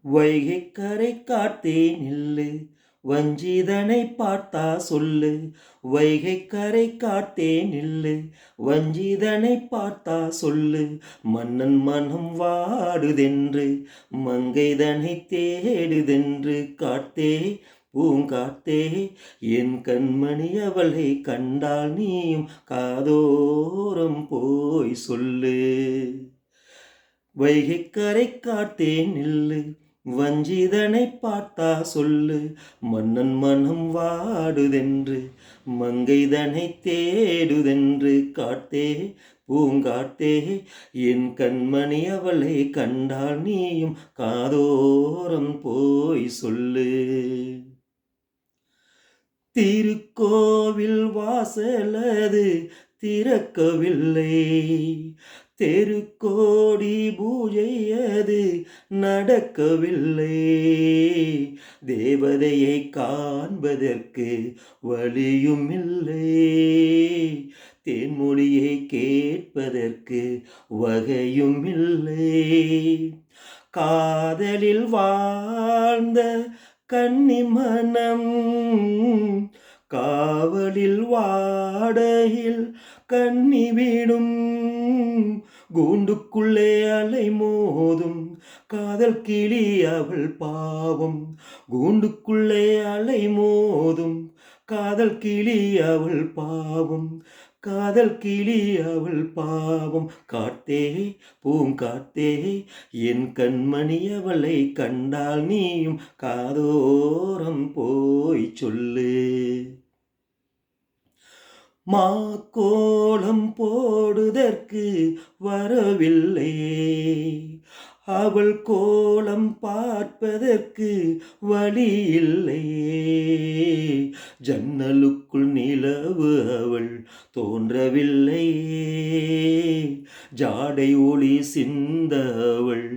வைகைக்கரை காத்தே நில்லு, வஞ்சிதனை பார்த்தா சொல்லு. வைகைக்கரை காத்தே நில்லு, வஞ்சிதனை பார்த்தா சொல்லு. மன்னன் மனம் வாடுதென்று, மங்கைதனை தேடுதென்று. காத்தே பூங்காத்தே, என் கண்மணி அவளை கண்டால் நீயும் காதோரம் போய் சொல்லு. வைகைக்கரை காத்தே நில்லு, வஞ்சிதனை பார்த்தா சொல்லு. மன்னன் மனம் வாடுதென்று, மங்கைதனை தேடுதென்று. காத்தே பூங்காத்தே, என் கண்மணி அவளை கண்டால் நீயும் காதோரம் போய் சொல்லு. திருக்கோவில் வாசலது திறக்கவில்லை, தெருக்கோடி பூஜை அது நடக்கவில்லை. தேவதையை காண்பதற்கு வழியும் இல்லை, தேன்மொழியை கேட்பதற்கு வகையும் இல்லை. காதலில் வாழ்ந்த கன்னி மனம், காவலில் வாடையில் கண்ணி விடும். கூண்டுக்குள்ளே அலை மோதும் காதல் கிளி அவள் பாவம். கூண்டுக்குள்ளே அலை மோதும் காதல் கிளி அவள் பாவம். காதல் கிளி அவள் பாவம். காத்தே பூங்காத்தே, என் கண்மணி அவளை கண்டால் நீயும் காதோரம் போய் சொல்லு. மாக்கோலம் போடுதற்கு வரவில்லை, அவள் கோலம் பார்ப்பதற்கு வழி இல்லை. ஜன்னலுக்குள் நிலவு அவள் தோன்றவில்லை, ஜாடை ஒளி சிந்த அவள்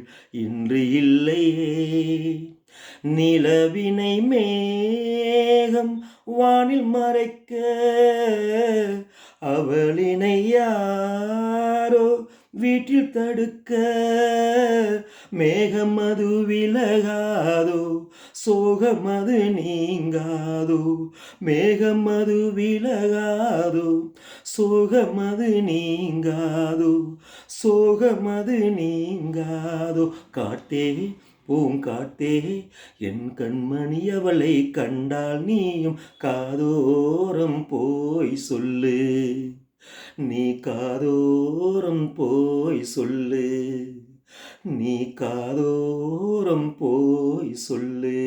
இன்று இல்லையே. நிலவினை மேகம் வானில் மறைக்க, அவளினை யாரோ வீட்டில் தடுக்க. மேகம் அது விலகாதோ, சோகம் அது நீங்காதோ. மேகம் அது விலகாதோ, சோகம் அது நீங்காதோ. சோகம் அது நீங்காதோ. காத்தே பூங்காத்தே, என் கண்மணி அவளை கண்டால் நீயும் காதோரம் போய் சொல்லு. நீ காதோரம் போய் சொல்லு. நீ காதோரம் போய் சொல்லு.